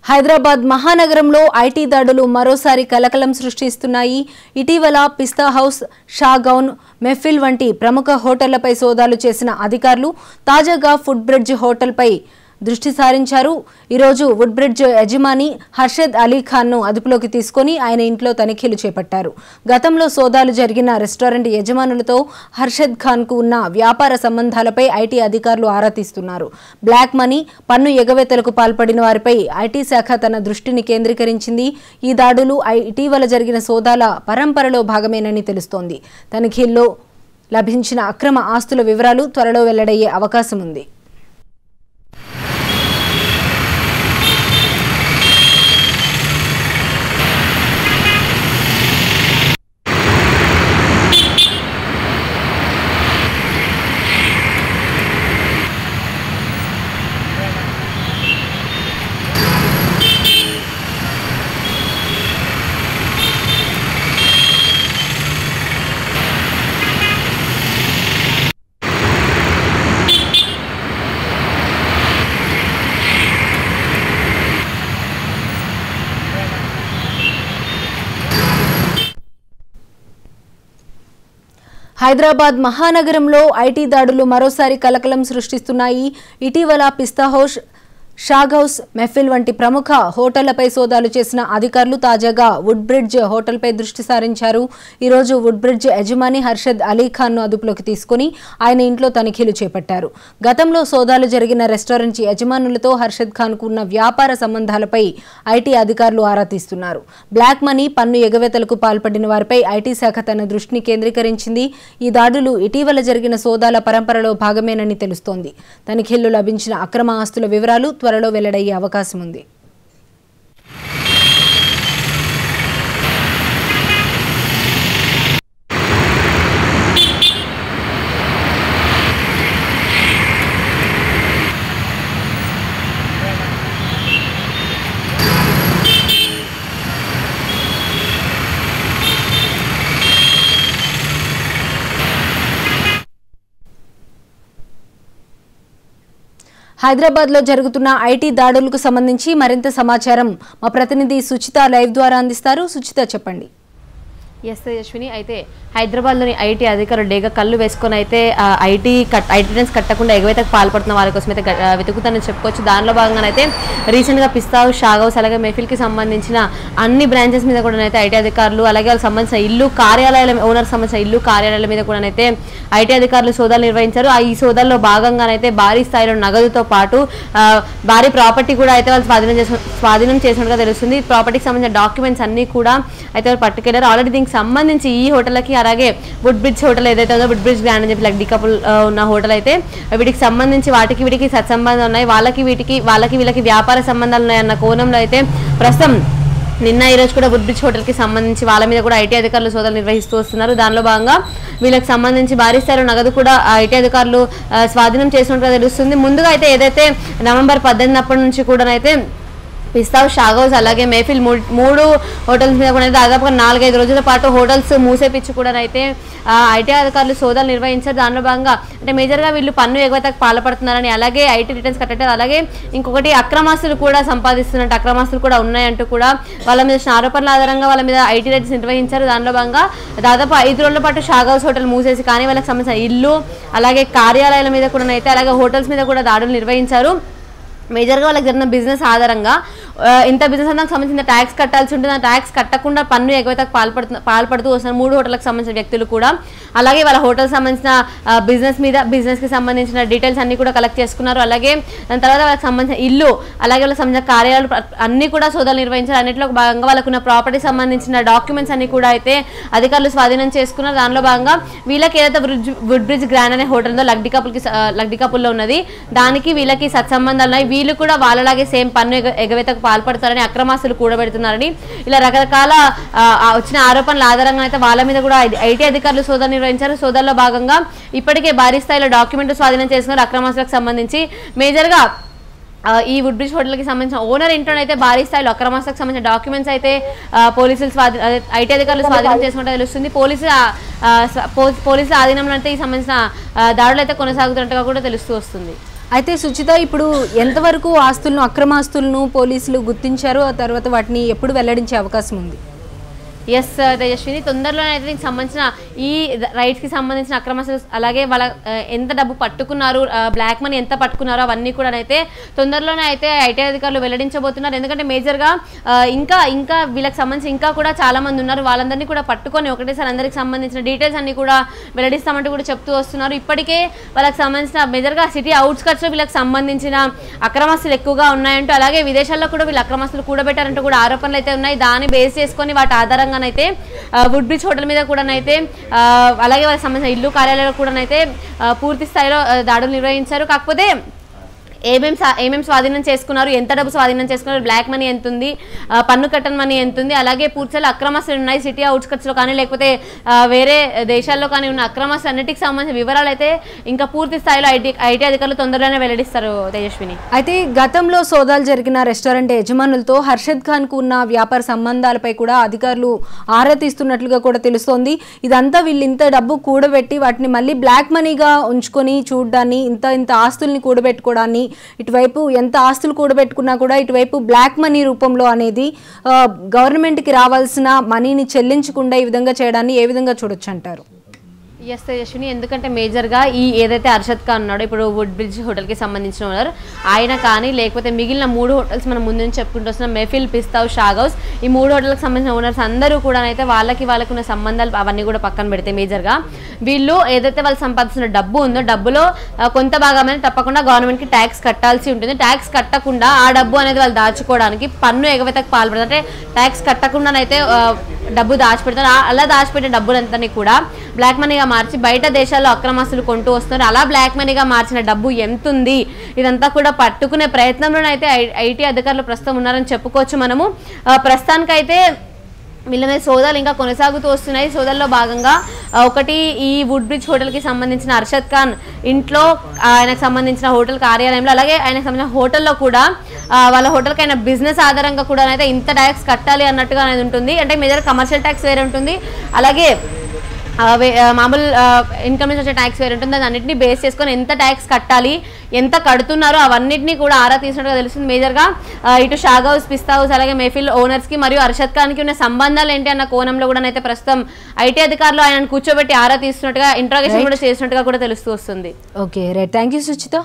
హైదరాబాద్ మహానగరంలో ఐటీ దాడులు మరోసారి కలకలం సృష్టిస్తున్నాయి. ఇటీవల పిస్తా హౌస్, షాగౌన్, మెఫిల్ వంటి ప్రముఖ హోటళ్లపై సోదాలు చేసిన అధికారులు తాజాగా ఫుడ్ బ్రిడ్జ్ హోటల్పై దృష్టి సారించారు. ఈరోజు వుడ్ బ్రిడ్జ్ యజమాని హర్షద్ అలీ ఖాన్ను అదుపులోకి తీసుకుని ఆయన ఇంట్లో తనిఖీలు చేపట్టారు. గతంలో సోదాలు జరిగిన రెస్టారెంట్ యజమానులతో హర్షద్ ఖాన్కు ఉన్న వ్యాపార సంబంధాలపై ఐటీ అధికారులు ఆరా తీస్తున్నారు. బ్లాక్ మనీ, పన్ను ఎగవేతలకు పాల్పడిన వారిపై ఐటీ శాఖ తన దృష్టిని కేంద్రీకరించింది. ఈ దాడులు ఇటీవల జరిగిన సోదాల పరంపరలో భాగమేనని తెలుస్తోంది. తనిఖీల్లో లభించిన అక్రమ ఆస్తుల వివరాలు త్వరలో వెల్లడయ్యే అవకాశం ఉంది. హైదరాబాద్ మహానగరంలో ఐటీ దాడులు మరోసారి కలకలం సృష్టిస్తున్నాయి. ఇటీవల పిస్తా హౌస్, షాగౌస్, మెఫిల్ వంటి ప్రముఖ హోటళ్లపై సోదాలు చేసిన అధికారులు తాజాగా వుడ్ బ్రిడ్జ్ హోటల్పై దృష్టి సారించారు. ఈరోజు వుడ్ బ్రిడ్జ్ యజమాని హర్షద్ అలీ ఖాన్ను అదుపులోకి తీసుకుని ఆయన ఇంట్లో తనిఖీలు చేపట్టారు. గతంలో సోదాలు జరిగిన రెస్టారెంట్ యజమానులతో హర్షద్ ఖాన్కు ఉన్న వ్యాపార సంబంధాలపై ఐటీ అధికారులు ఆరా తీస్తున్నారు. బ్లాక్ మనీ, పన్ను ఎగవేతలకు పాల్పడిన వారిపై ఐటీ శాఖ తన దృష్టిని కేంద్రీకరించింది. ఈ దాడులు ఇటీవల జరిగిన సోదాల పరంపరలో భాగమేనని తెలుస్తోంది. తనిఖీల్లో లభించిన అక్రమ ఆస్తుల వివరాలు త్వరలో వెల్లడయ్యే అవకాశం ఉంది. హైదరాబాద్లో జరుగుతున్న ఐటీ దాడులకు సంబంధించి మరింత సమాచారం మా ప్రతినిధి సుచిత లైవ్ ద్వారా అందిస్తారు. సుచిత, చెప్పండి. ఎస్ యశ్విని, అయితే హైదరాబాద్లోని ఐటీ అధికారులు డేగా కళ్ళు వేసుకొని అయితే ఐటీ రిటర్న్స్ కట్టకుండా ఎగవేతకు పాల్పడుతున్న వారి కోసం అయితే వెతుకుతానని చెప్పుకోవచ్చు. దానిలో భాగంగానైతే రీసెంట్గా పిస్తా హౌస్, షాగౌస్ అలాగే మెఫిల్కి సంబంధించిన అన్ని బ్రాంచెస్ మీద కూడా అయితే ఐటీ అధికారులు అలాగే వాళ్ళకి సంబంధించిన ఇల్లు కార్యాలయాల ఓనర్కి సంబంధించిన ఇల్లు కార్యాలయాల మీద కూడా అయితే ఐటీ అధికారులు సోదాలు నిర్వహించారు. ఈ సోదాల్లో భాగంగానైతే భారీ స్థాయిలో నగదుతో పాటు భారీ ప్రాపర్టీ కూడా అయితే వాళ్ళు స్వాధీనం చేసినట్టుగా తెలుస్తుంది. ప్రాపర్టీకి సంబంధించిన డాక్యుమెంట్స్ అన్ని కూడా అయితే వాళ్ళు పట్టుకెళ్లారు. ఆల్రెడీ దీనికి సంబంధించి ఈ హోటల్కి అలాగే వుడ్ బ్రిడ్జ్ హోటల్ ఏదైతే ఉందో వుడ్ బ్రిడ్జ్ గ్రాండ్ అని చెప్పి లక్ డికపుల్ ఉన్న హోటల్ అయితే వీటికి సంబంధించి వీటికి సత్సంబంధాలు ఉన్నాయి, వాళ్ళకి వీళ్ళకి వ్యాపార సంబంధాలు ఉన్నాయన్న కోణంలో అయితే ప్రస్తుతం నిన్న ఈరోజు కూడా వుడ్ బ్రిడ్జ్ హోటల్కి సంబంధించి వాళ్ళ మీద కూడా ఐటీ అధికారులు సోదాలు నిర్వహిస్తూ వస్తున్నారు. దానిలో భాగంగా వీళ్ళకి సంబంధించి భారీ స్థాయిలో నగదు కూడా ఐటీ అధికారులు స్వాధీనం చేసినట్టుగా తెలుస్తుంది. ముందుగా అయితే ఏదైతే నవంబర్ 18 అప్పటి నుంచి కూడా అయితే పిస్తా హౌస్, షాగౌస్ అలాగే మెఫిల్ మూడు హోటల్స్ మీద కూడా దాదాపుగా 4-5 రోజుల పాటు హోటల్స్ మూసేపిచ్చి కూడా అయితే ఐటీ అధికారులు సోదాలు నిర్వహించారు. దానిలో భాగంగా అంటే మేజర్గా వీళ్ళు పన్ను ఎగవేతకు పాల్పడుతున్నారని అలాగే ఐటీ రిటర్న్స్ కట్టడం అలాగే ఇంకొకటి అక్రమాస్తులు కూడా సంపాదిస్తున్నట్టు అక్రమాస్తులు కూడా ఉన్నాయంటూ కూడా వాళ్ళ మీద ఆరోపణల ఆధారంగా వాళ్ళ మీద ఐటీ రైడ్స్ నిర్వహించారు. దానిలో భాగంగా దాదాపు 5 రోజుల పాటు షాగౌస్ హోటల్ మూసేసి కానీ వాళ్ళకి సంబంధించిన ఇల్లు అలాగే కార్యాలయాల మీద కూడా అయితే అలాగే హోటల్స్ మీద కూడా దాడులు నిర్వహించారు. మేజర్గా వాళ్ళకి జరిగిన బిజినెస్ ఆధారంగా ఇంత బిజినెస్ అంతా సంబంధించిన ట్యాక్స్ కట్టాల్సి ఉంటుంది. ఆ ట్యాక్స్ కట్టకుండా పన్ను ఎగవేతకు పాల్పడుతూ వస్తున్నారు 3 హోటళ్ళకి సంబంధించిన వ్యక్తులు కూడా. అలాగే వాళ్ళ హోటల్ సంబంధించిన బిజినెస్కి సంబంధించిన డీటెయిల్స్ అన్ని కూడా కలెక్ట్ చేసుకున్నారు. అలాగే దాని తర్వాత వాళ్ళకి సంబంధించిన ఇల్లు అలాగే వాళ్ళకి సంబంధించిన కార్యాలయాలు అన్ని కూడా సోదాలు నిర్వహించారు. అన్నింటిలో భాగంగా వాళ్ళకున్న ప్రాపర్టీ సంబంధించిన డాక్యుమెంట్స్ అన్ని కూడా అయితే అధికారులు స్వాధీనం చేసుకున్నారు. దానిలో భాగంగా వీళ్ళకి ఏదైతే వుడ్ బ్రిడ్జ్ గ్రాండ్ అనే హోటల్ ఉందో లక్ డికపుల్లో ఉన్నది, దానికి వీళ్ళకి సత్సంబంధాలు ఉన్నాయి. వీళ్ళు కూడా వాళ్ళలాగే సేమ్ పన్ను ఎగవేతకు పాల్పడతారని, అక్రమాస్తులు కూడబెడుతున్నారని ఇలా రకరకాల వచ్చిన ఆరోపణల ఆధారంగా అయితే వాళ్ళ మీద కూడా ఐటీ అధికారులు సోదాలు నిర్వహించారు. సోదాల్లో భాగంగా ఇప్పటికే భారీ స్థాయిలో డాక్యుమెంట్లు స్వాధీనం చేస్తున్నారు. అక్రమాస్తులకు సంబంధించి మేజర్గా ఈ వుడ్ బ్రిడ్జ్ హోటల్కి సంబంధించిన ఓనర్ ఇంట్లోనైతే భారీ స్థాయిలో అక్రమాస్తులకు సంబంధించిన డాక్యుమెంట్స్ అయితే పోలీసులు ఐటీ అధికారులు స్వాధీనం చేసుకుంటే తెలుస్తుంది. పోలీసుల ఆధీనంలో అయితే ఈ సంబంధించిన దాడులు అయితే కొనసాగుతున్నట్టుగా కూడా తెలుస్తూ వస్తుంది. అయితే సుచిత, ఇప్పుడు ఎంతవరకు ఆస్తులను, అక్రమాస్తులను పోలీసులు గుర్తించారు, ఆ తర్వాత వాటిని ఎప్పుడు వెల్లడించే అవకాశం ఉంది? ఎస్ తేజస్విని, తొందరలోనే అయితే దీనికి సంబంధించిన ఈ రైట్స్కి సంబంధించిన అక్రమాస్తులు, అలాగే వాళ్ళ ఎంత డబ్బు పట్టుకున్నారు, బ్లాక్ మనీ ఎంత పట్టుకున్నారో అవన్నీ కూడా అయితే తొందరలోనే అయితే ఐటీ అధికారులు వెల్లడించబోతున్నారు. ఎందుకంటే మేజర్గా ఇంకా వీళ్ళకి సంబంధించి ఇంకా కూడా చాలా మంది ఉన్నారు. వాళ్ళందరినీ కూడా పట్టుకొని ఒకటేసారి అందరికి సంబంధించిన డీటెయిల్స్ అన్ని కూడా వెల్లడిస్తామంటూ కూడా చెప్తూ వస్తున్నారు. ఇప్పటికే వాళ్ళకి సంబంధించిన మేజర్గా సిటీ అవుట్స్కట్స్లో వీళ్ళకి సంబంధించిన అక్రమాస్తులు ఎక్కువగా ఉన్నాయంటూ, అలాగే విదేశాల్లో కూడా వీళ్ళు అక్రమాస్తులు కూడబెట్టారంటూ కూడా ఆరోపణలు అయితే ఉన్నాయి. దాన్ని బేస్ చేసుకొని వాటి ఆధారంగా అయితే వుడ్ బ్రిడ్జ్ హోటల్ మీద కూడా అయితే అలాగే వాళ్ళకి సంబంధించిన ఇల్లు కార్యాలయాలు కూడా అయితే పూర్తి స్థాయిలో దాడులు నిర్వహించారు. కాకపోతే ఏమేమి స్వాధీనం చేసుకున్నారు, ఎంత డబ్బు స్వాధీనం చేసుకున్నారు, బ్లాక్ మనీ ఎంత ఉంది, పన్ను కట్టన్ మనీ ఎంత ఉంది, అలాగే పూర్తిగా అక్రమాస్తులు ఉన్నాయి సిటీ అవుట్స్కట్స్లో కానీ లేకపోతే వేరే దేశాల్లో కానీ ఉన్న అక్రమాస్తులు అన్నిటికి సంబంధించిన వివరాలు అయితే ఇంకా పూర్తి స్థాయిలో ఐటీ అధికారులు తొందరలోనే వెల్లడిస్తారు తేజస్విని. అయితే గతంలో సోదాలు జరిగిన రెస్టారెంట్ యజమానులతో హర్షద్ ఖాన్కు ఉన్న వ్యాపార సంబంధాలపై కూడా అధికారులు ఆరా తీస్తున్నట్లుగా కూడా తెలుస్తోంది. ఇదంతా వీళ్ళు ఇంత డబ్బు కూడబెట్టి వాటిని మళ్ళీ బ్లాక్ మనీగా ఉంచుకొని చూడడాన్ని, ఇంత ఆస్తుల్ని కూడబెట్టుకోవడాన్ని, ఇటువైపు ఎంత ఆస్తులు కూడబెట్టుకున్నా కూడా ఇటువైపు బ్లాక్ మనీ రూపంలో అనేది గవర్నమెంట్కి రావాల్సిన మనీని చెల్లించకుండా ఈ విధంగా చేయడాన్ని ఏ విధంగా చూడొచ్చు అంటారు? ఎస్ తేజస్విని, ఎందుకంటే మేజర్గా ఏదైతే హర్షద్ ఖాన్ ఉన్నాడో ఇప్పుడు వుడ్ బ్రిడ్జ్ హోటల్కి సంబంధించిన ఓనర్, ఆయన కానీ లేకపోతే మిగిలిన 3 హోటల్స్ మనం ముందు నుంచి చెప్పుకుంటూ వస్తున్నాం, మెఫిల్, పిస్తా హౌస్, షా హౌస్, ఈ 3 హోటల్కి సంబంధించిన ఓనర్స్ అందరూ కూడా అయితే వాళ్ళకి ఉన్న సంబంధాలు అవన్నీ కూడా పక్కన పెడితే మేజర్గా వీళ్ళు ఏదైతే వాళ్ళు సంపాదిస్తున్న డబ్బు ఉందో డబ్బులో కొంత భాగమైన తప్పకుండా గవర్నమెంట్కి ట్యాక్స్ కట్టాల్సి ఉంటుంది. ట్యాక్స్ కట్టకుండా ఆ డబ్బు అనేది వాళ్ళు దాచుకోవడానికి పన్ను ఎగవేతకు పాల్పడతారు. అంటే ట్యాక్స్ కట్టకుండానైతే డబ్బు దాచిపెడతారు. అలా దాచిపెట్టే డబ్బులంతా కూడా బ్లాక్ మనీగా మార్చి బయట దేశాల్లో అక్రమాస్తులు కొంటూ వస్తున్నారు. అలా బ్లాక్ మనీగా మార్చిన డబ్బు ఎంత ఉంది, ఇదంతా కూడా పట్టుకునే ప్రయత్నంలోనైతే ఐటీ అధికారులు ప్రస్తుతం ఉన్నారని చెప్పుకోవచ్చు మనము. ప్రస్తుతానికైతే వీళ్ళ మీద సోదాలు ఇంకా కొనసాగుతూ వస్తున్నాయి. సోదాల్లో భాగంగా ఒకటి ఈ వుడ్ బ్రిడ్జ్ హోటల్కి సంబంధించిన హర్షద్ ఖాన్ ఇంట్లో, ఆయనకు సంబంధించిన హోటల్ కార్యాలయంలో, అలాగే ఆయనకు సంబంధించిన హోటల్లో కూడా వాళ్ళ హోటల్కి అయిన బిజినెస్ ఆధారంగా కూడా అయితే ఇంత ట్యాక్స్ కట్టాలి అన్నట్టుగా అనేది ఉంటుంది. అంటే మేజర్ కమర్షియల్ ట్యాక్స్ వేరే ఉంటుంది, అలాగే మామూలు ఇన్కమ్ నుంచి వచ్చే ట్యాక్స్ వేరే ఉంటుంది. అది అన్నింటినీ బేస్ చేసుకొని ఎంత ట్యాక్స్ కట్టాలి, ఎంత కడుతున్నారో అవన్నింటినీ కూడా ఆరా తీసినట్టుగా తెలుస్తుంది. మేజర్గా ఇటు షా హౌస్, పిస్తా హౌస్, అలాగే మెఫిల్ ఓనర్స్కి మరియు హర్షద్ ఖాన్కి ఉన్న సంబంధాలు ఏంటి అన్న కోణంలో కూడా అయితే ప్రస్తుతం ఐటీ అధికారులు ఆయనను కూర్చోబెట్టి ఆరా తీస్తున్నట్టుగా, ఇంట్రాగేషన్ కూడా చేసినట్టుగా కూడా తెలుస్తూ వస్తుంది. Okay right, thank you Suchitha.